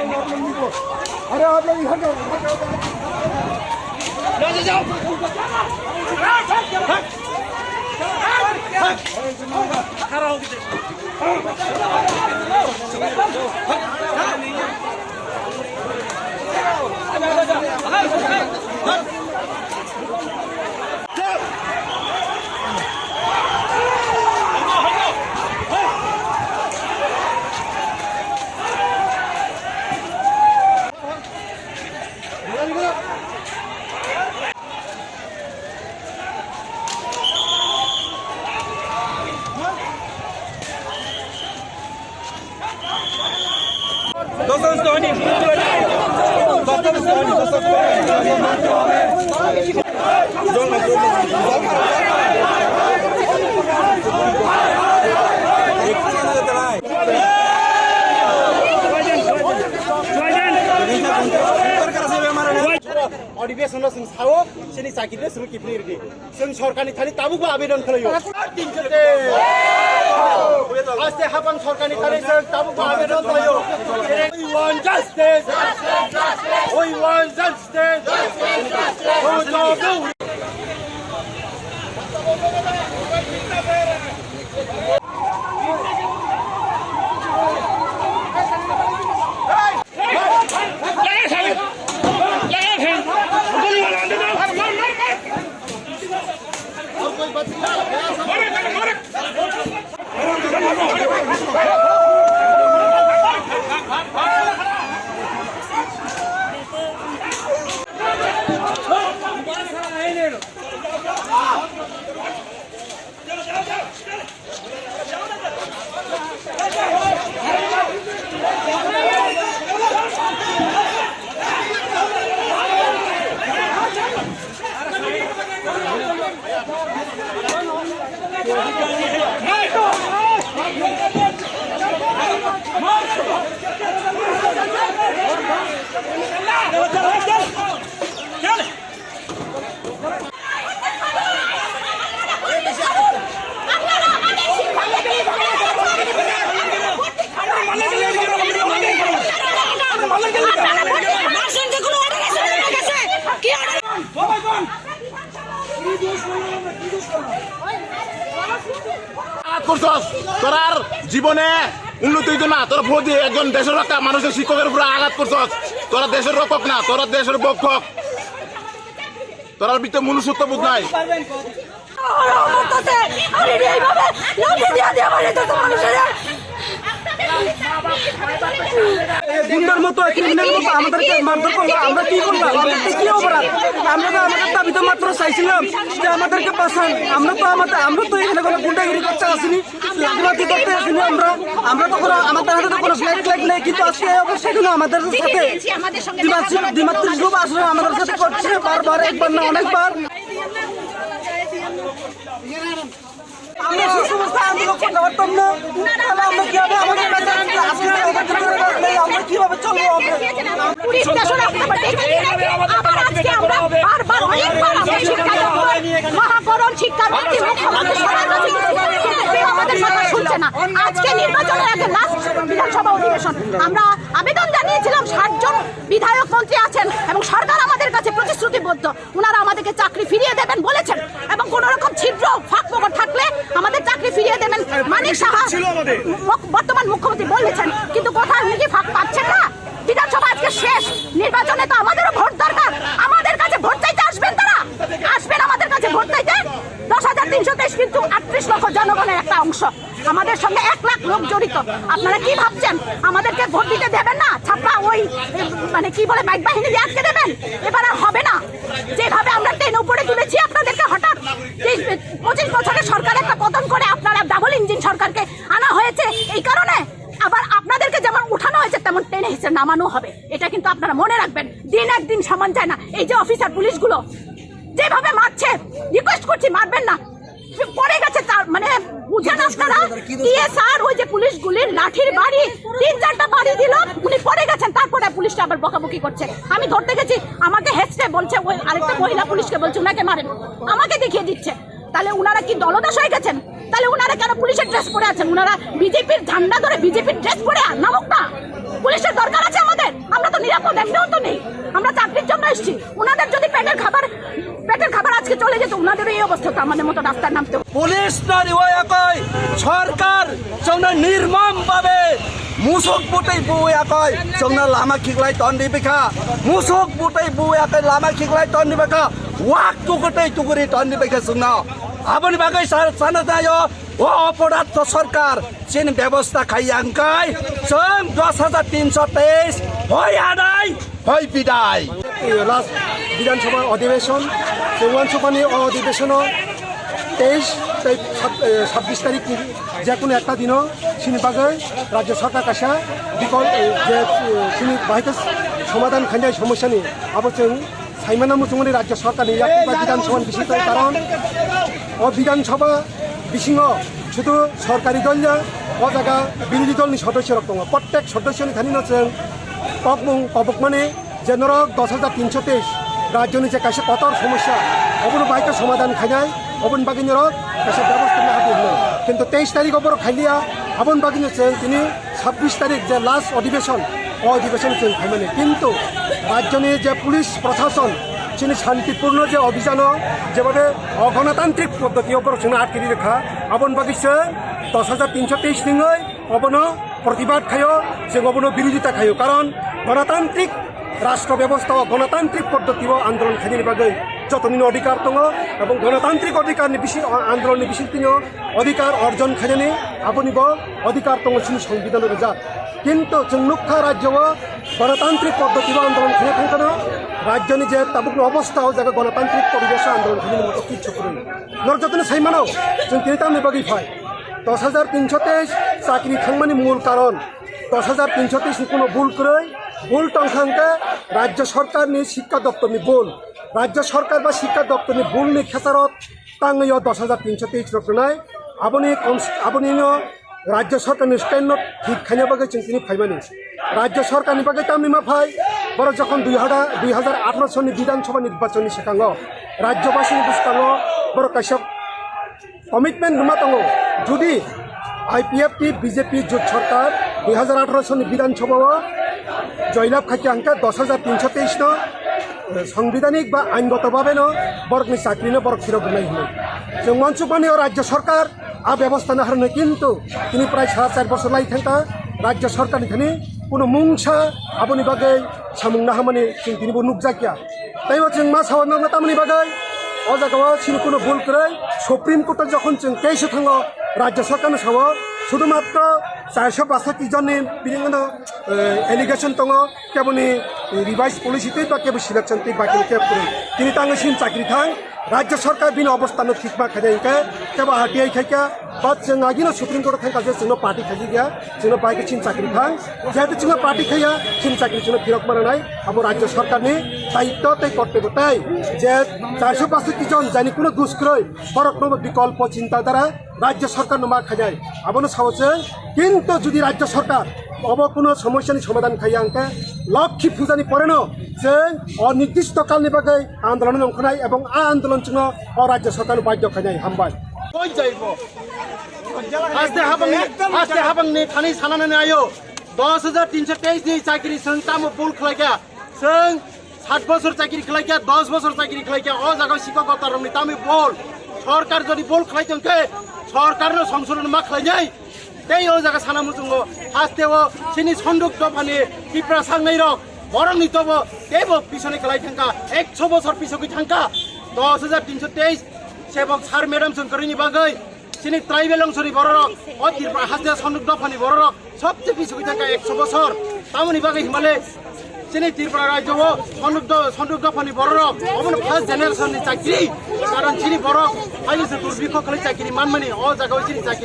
अरे आप लोग इधर जाओ खड़ा हो अधिवेशन साओ सेनि चाकिरे सुरु किफ्लिरदि जों सरकारनि थालि ताबुबो आवेदन खालायो आस्ते हाबां सरकारनि थालि जों ताबुबो आवेदन खालायो we want justice we want justice তোরার জীবনে উন্নতি হইতো না তোরা ভোট দিয়ে একজন দেশের রক্ষা মানুষের শিক্ষকের উপরে আঘাত করছস তোরা দেশের রক্ষক না তোরা দেশের বক্ষক তোরার ভিতরে মনুষ্যত্ব বোধ নাই গুন্ডার মতো ক্রিমিনাল মতো আমাদেরকে মারধর করলো আমরা কি করলাম আমাদের কি অপরাধ আমরা তো আমাদের দাবিতে মাত্র চাইছিলাম যে আমাদেরকে বাঁচান আমরা তো এখানে কোনো গুন্ডাগিরি করতে আসিনি লাঠিবাতি করতে আসিনি আমরা তো কোনো আমাদের হাতে তো কোনো ফ্ল্যাগ নেই কিন্তু আজকে অবশ্যই কোনো আমাদের সাথে দ্বিমাত্রিক গ্রুপ আসলে আমাদের সাথে করছে বারবার একবার না অনেকবার আমরা সুসমস্ত আন্দোলন করতে পারতাম না তাহলে আমরা কিভাবে আমাদের আমরা কিভাবে চলবো মহাকরণ শিক্ষামন্ত্রী আমাদের কথা শুনছে না আজকে নির্বাচনের আগে লাস্ট বিধানসভা অধিবেশন আমরা আবেদন জানিয়েছিলাম 60 জন বিধায়ক মন্ত্রী আছেন এবং সরকার আমাদের কাছে প্রতিশ্রুতিবদ্ধ ওনারা আমাদেরকে চাকরি ফিরিয়ে দেবেন বলেছেন এবং কোন রকম ছিদ্র ফাঁক ফোকর থাকলে আমাদের চাকরি ফিরিয়ে দেবেন মানিক সাহা বর্তমান মুখ্যমন্ত্রী বলেছেন কিন্তু কোথায় উনি কি ফাঁক পাচ্ছেন না বিধানসভা আজকে শেষ নির্বাচনে তো আমাদেরও ভোট দরকার আমাদের কাছে ভোট চাইতে আসবেন তারা আসবেন আমাদের কাছে ভোট চাইতে 10,323 কিন্তু 38 লক্ষ জনগণের একটা অংশ আমাদের সঙ্গে 1 লাখ লোক জড়িত আপনারা কি ভাবছেন আমাদেরকে ভোট দিতে দেবেন না ছাপ্পা ওই মানে কি বলে বাইক বাহিনী দিয়ে আটকে দেবেন এবার আর হবে না যেভাবে আমরা টেনে উপরে তুলেছি আপনাদেরকে হঠাৎ 25 বছরের সরকার একটা পতন করে আপনারা ডাবল ইঞ্জিন সরকারকে আনা হয়েছে এই কারণে আবার আপনাদেরকে যেমন উঠানো হয়েছে তেমন টেনে হিসেবে নামানো হবে এটা কিন্তু আপনারা মনে রাখবেন দিন একদিন সমান যায় না এই যে অফিসার পুলিশগুলো যেভাবে মারছে রিকোয়েস্ট করছি মারবেন না পড়ে গেছে মানে বুঝেন আপনারা টিএসআর ওই যে পুলিশগুলির লাঠির বাড়ি 3-4টা বাড়ি দিল উনি পড়ে গেছেন তারপরে পুলিশটা আবার বকাবকি করছে আমি ধরতে গেছি আমাকে হেসতে বলছে ওই আরেকটা মহিলা পুলিশকে বলছে উনাকে মারেন আমাকে দেখিয়ে দিচ্ছে তাহলে উনারা কি দলদাস হয়ে গেছেন তাহলে উনারা কেন পুলিশের ড্রেস পরে আছেন উনারা বিজেপির ঝান্ডা ধরে বিজেপির ড্রেস পরে নামুক না পুলিশের দরকার আছে আমাদের এসেছি, ওনাদের যদি পেটের খাবার আজকে চলে যেত, ওনাদের এই অবস্থা তো আমাদের মতো রাস্তায় নামতে হতো। পুলিশ নয় সরকার जोंना निर्मम भावे मुसुक बुटै बुयाखै जोंना लामा खिग्लाय तन्दी बेखा मुसुक बुटै बुयाखै लामा खिग्लाय तन्दी बेखा वाक तुगुटै तुगुरी तन्दी बेखा जोंना आबनि बागै साना जायो ओ अपराध तो सरकार चिन व्यवस्था खाइयांकै जों 10323 হয় আদায় হয় বিদায়। লাস্ট বিধানসভা অধিবেশন চৌৱাঞ্চপানি অধিবেশনৰ 26 তারিখ যে কোনো একটা দিনও সিনিবাগে রাজ্য সরকার কাছে বিকল যে সিনি বাহিত সমাধান খাইনাय সমস্যাनि আবচों সাইমানা মুচुंगनि রাজ্য সরকারनि বিধানসভা বিশিষ্ট কারণ ও বিধানসভা বিশিङाव শুধু সরকারি দল ও জায়গা বিরোধী দলनि সদস্যরা दङ प्रत्येक सदस्यनि थानिनो जों पबकमाने जे नरक 10323 राज्यनि जे कासे कतर समस्या अबनो बाहित समाधान खाइनाय अबन बागिन रक कासे व्यवस्था ना हादि हलो किन्तु 23 तारिख अबर खाइलिया अबन बागिन जों तिनि 26 तारिख जे लास्ट अधिवेशन जों खाइमाने किन्तु राज्यनि जे पुलिस प्रशासन चिनि शान्तिपूर्ण जे अभियान जेभाबे अगणतान्त्रिक पद्धति अबर जों आटकेरि रेखा अबन बागिसे 10323 निङै अबनो प्रतिबाद खायो जों अबनो विरोधिता खायो कारण गणतान्त्रिक राष्ट्र व्यवस्था गणतान्त्रिक पद्धति आंदोलन खाइनायनि बागै जतनि अधिकार दङ এবং गणतान्त्रिक अधिकारनि आंदोलननि बिसिङाव अधिकार अर्जन खाइनायनि आबनिबो अधिकार दङ जोंनि संविधान रोजा किन्तु जों नुखा राज्यआव गणतान्त्रिक पद्धति आंदोलन खाइनाय थांखानो राज्यनि जे ताबुक अवस्था जागा गणतान्त्रिक परिवेश आंदोलन खाइनायनि मतो किच्छु करै नर जतनि साइमानाव जों तिनितामनि बागै फाय 10323 চাকরি थांमानि मूल कारण 10323 नि कोनो भूल करै भूल टंखांके राज्य सरकारनि शिक्षा दप्तरनि भूल राज्य सरकार बा शिक्षा दप्तरनि भूलनि खेसारत ताङैयो 10323 रखनाय आबनिनो राज्य सरकारनि स्टेन्डत ठीक खाइना बागै जों तिनि फाइमानि राज्य सरकारनि बागै तामनि मा फाय बर जखन 2018 सननि विधानसभा निर्वाचननि सिगाङाव राज्यबासिनि बुस्थाङाव बर काश्यप कमिटमेन्ट नुमा दङ जुदि आईपीएफटी बीजेपी जुट सरकार 2018 सननि विधानसभाव जयलाभ खाइके आंका 10323 न संविधानिक बा आईनगत भावे न बरकनि चाकरी न बरक फिरक होनाय हलो जों मनसुपानि राज्य सरकार आ व्यवस्था न हारनो किन्तु तिनि प्राय 4.5 बছर लाई थांका राज्य सरकारनि थानि कोनो मुंसा आबनि बागै सामुंना हामानि जों तिनिबो नुकजाकिया ताइबो जों मा सावरनो तामनि बागै ओ जागाव सिनि कोनो भूल करै सुप्रीम कोर्ट जखन जों केस थाङो राज्य सरकारनि साव शुधुमात्र 462 जननि बिदिनो एलिगेशन दङ केबनि रिवाइज पलिसि तै बा केबो सिलेक्शन तै बाकि केब करै तिनि ताङै सिन चाकरी थां राज्य सरकार बिन अवस्था न ठीक मा खाइके केबा हाटियाय खाइका बाद जों आगिनो सुप्रीम कोर्ट थांका जे जोंनो पार्टी खाइ गया जोंनो बाइक सिन चाकरी थां जेहेतु जोंनो पार्टी खाया सिन चाकरी जोंनो फिरक मारनाय अब राज्य सरकारनि दायित्व तै कर्तव्य तै जे 462 जन जानि कोनो दुष्कृय फरक न विकल्प चिन्ताधारा राज्य सरकार नमा खाइनाय आबनो सावचे किन्तु जुदि राज्य सरकार अब कोनो समस्यानि समाधान खाइया आंका लक्ष्मी पूजानि परेनो जों अनिर्दिष्ट कालनि बागै आन्दोलन ओंखारनाय एबं आ आन्दोलन जों राज्य सरकार बाध्य खाइनाय हामबाय कय जाइबो आस्ते हाबांनि थानि सानानै आयो 10323 नि चाकरी जों तामो बुल खलायगा जों 7 বছর চাকরি खलायगा 10 বছর চাকরি खलायगा ओ जागा शिक्षक गतारनि तामि बोल सरकार जदि बोल खलायदोंके सरकारनो संशोधन मा खलायनाय तेई ओ जागा साना मुजुंगो आस्तेव सिनि सन्दुक दफानि किप्रा सांनाय रक बरंनि तब तेबो पिछने खलाय थांका 100 বছর पिछकि थांका 10323 सेवक सार मैडम शंकरनि बागै सिनि ट्राइबल अंशनि बररक ओ तिरपा हास्ते सन्दुक दफानि बररक सबसे पिछकि थांका 100 বছর तामनि बागै हिमालय सिनि त्रिपुरा राज्यव सन्दुक दफानि बररक अबन फर्स्ट जेनेरेशननि चाकरी कारण सिनि बरक अहिले दुर्भिक्ष खलै चाकरी मानमानि ओ जागाव सिनि चाकरी